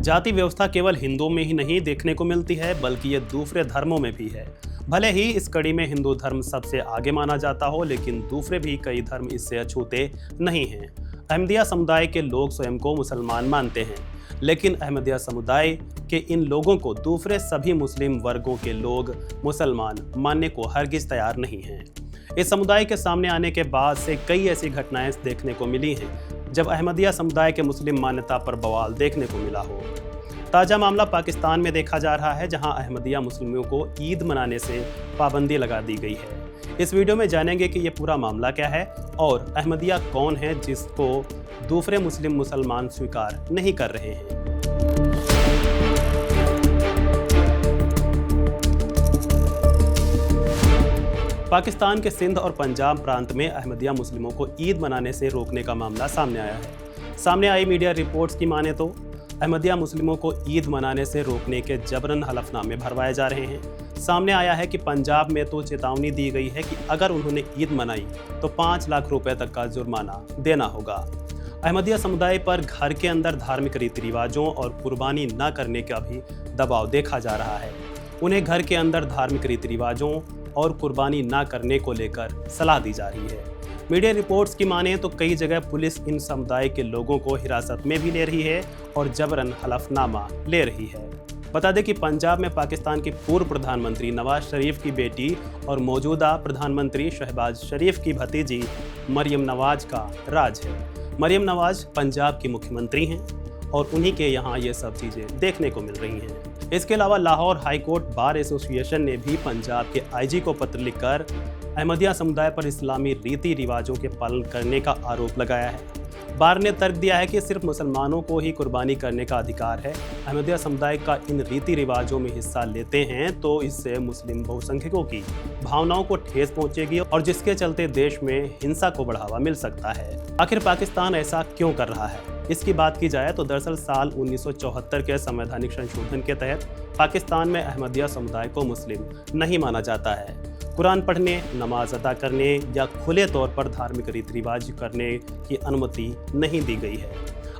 जाति व्यवस्था केवल हिंदुओं में ही नहीं देखने को मिलती है, बल्कि ये दूसरे धर्मों में भी है। भले ही इस कड़ी में हिंदू धर्म सबसे आगे माना जाता हो, लेकिन दूसरे भी कई धर्म इससे अछूते नहीं हैं। अहमदिया समुदाय के लोग स्वयं को मुसलमान मानते हैं, लेकिन अहमदिया समुदाय के इन लोगों को दूसरे सभी मुस्लिम वर्गों के लोग मुसलमान मानने को हरगिज तैयार नहीं हैं। इस समुदाय के सामने आने के बाद से कई ऐसी घटनाएं देखने को मिली हैं जब अहमदिया समुदाय के मुस्लिम मान्यता पर बवाल देखने को मिला हो। ताज़ा मामला पाकिस्तान में देखा जा रहा है, जहां अहमदिया मुस्लिमों को ईद मनाने से पाबंदी लगा दी गई है। इस वीडियो में जानेंगे कि ये पूरा मामला क्या है और अहमदिया कौन है जिसको दूसरे मुस्लिम मुसलमान स्वीकार नहीं कर रहे हैं। पाकिस्तान के सिंध और पंजाब प्रांत में अहमदिया मुस्लिमों को ईद मनाने से रोकने का मामला सामने आया है। सामने आई मीडिया रिपोर्ट्स की माने तो अहमदिया मुस्लिमों को ईद मनाने से रोकने के जबरन हलफनामे भरवाए जा रहे हैं। सामने आया है कि पंजाब में तो चेतावनी दी गई है कि अगर उन्होंने ईद मनाई तो 5 लाख रुपए तक का जुर्माना देना होगा। अहमदिया समुदाय पर घर के अंदर धार्मिक रीति रिवाजों और कुर्बानी न करने का भी दबाव देखा जा रहा है। उन्हें घर के अंदर धार्मिक रीति रिवाजों और कुर्बानी ना करने को लेकर सलाह दी जा रही है। मीडिया रिपोर्ट्स की माने तो कई जगह पुलिस इन समुदाय के लोगों को हिरासत में भी ले रही है और जबरन हलफनामा ले रही है। बता दें कि पंजाब में पाकिस्तान के पूर्व प्रधानमंत्री नवाज शरीफ की बेटी और मौजूदा प्रधानमंत्री शहबाज शरीफ की भतीजी मरियम नवाज का राज है। मरियम नवाज पंजाब की मुख्यमंत्री हैं और उन्हीं के यहाँ ये सब चीज़ें देखने को मिल रही हैं। इसके अलावा लाहौर हाईकोर्ट बार एसोसिएशन ने भी पंजाब के आईजी को पत्र लिखकर अहमदिया समुदाय पर इस्लामी रीति रिवाजों के पालन करने का आरोप लगाया है। बार ने तर्क दिया है कि सिर्फ मुसलमानों को ही कुर्बानी करने का अधिकार है। अहमदिया समुदाय का इन रीति रिवाजों में हिस्सा लेते हैं तो इससे मुस्लिम बहुसंख्यकों की भावनाओं को ठेस पहुंचेगी और जिसके चलते देश में हिंसा को बढ़ावा मिल सकता है। आखिर पाकिस्तान ऐसा क्यों कर रहा है? इसकी बात की जाए तो दरअसल साल 1974 के संवैधानिक संशोधन के तहत पाकिस्तान में अहमदिया समुदाय को मुस्लिम नहीं माना जाता है। कुरान पढ़ने, नमाज अदा करने या खुले तौर पर धार्मिक रीति रिवाज करने की अनुमति नहीं दी गई है।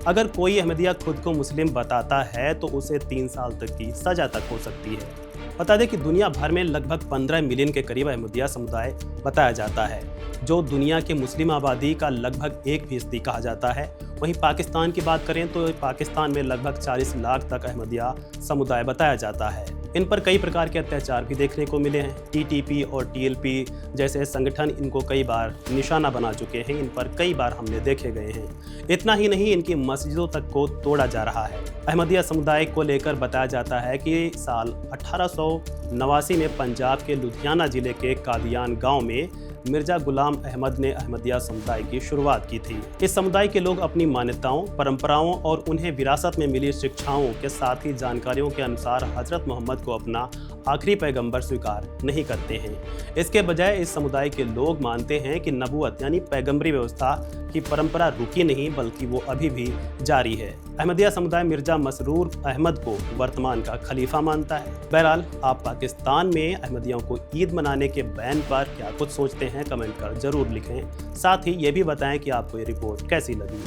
अगर कोई अहमदिया खुद को मुस्लिम बताता है तो उसे 3 साल तक की सजा तक हो सकती है। बता दें कि दुनिया भर में लगभग 15 मिलियन के करीब अहमदिया समुदाय बताया जाता है, जो दुनिया के मुस्लिम आबादी का लगभग 1% कहा जाता है। वहीं पाकिस्तान की बात करें तो पाकिस्तान में लगभग 40 लाख तक अहमदिया समुदाय बताया जाता है। इन पर कई प्रकार के अत्याचार भी देखने को मिले हैं। टीटीपी और टीएलपी जैसे संगठन इनको कई बार निशाना बना चुके हैं। इन पर कई बार हमले देखे गए हैं। इतना ही नहीं, इनकी मस्जिदों तक को तोड़ा जा रहा है। अहमदिया समुदाय को लेकर बताया जाता है कि साल 1889 में पंजाब के लुधियाना जिले के कादियान गाँव में मिर्जा गुलाम अहमद ने अहमदिया समुदाय की शुरुआत की थी। इस समुदाय के लोग अपनी मान्यताओं, परंपराओं और उन्हें विरासत में मिली शिक्षाओं के साथ ही जानकारियों के अनुसार हजरत मोहम्मद को अपना आखिरी पैगंबर स्वीकार नहीं करते हैं। इसके बजाय इस समुदाय के लोग मानते हैं कि नबूवत यानी पैगंबरी व्यवस्था की परंपरा रुकी नहीं, बल्कि वो अभी भी जारी है। अहमदिया समुदाय मिर्जा मसरूर अहमद को वर्तमान का खलीफा मानता है। बहरहाल, आप पाकिस्तान में अहमदियों को ईद मनाने के बैन पर क्या कुछ सोचते हैं, कमेंट कर जरूर लिखें। साथ ही ये भी बताएं कि आपको ये रिपोर्ट कैसी लगी।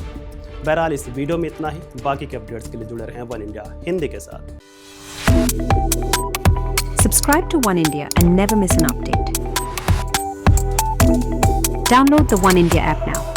बहरहाल, इस वीडियो में इतना ही। बाकी के अपडेट्स के लिए जुड़े रहें वन इंडिया हिंदी के साथ। Subscribe to One India and never miss an update. Download the One India app now.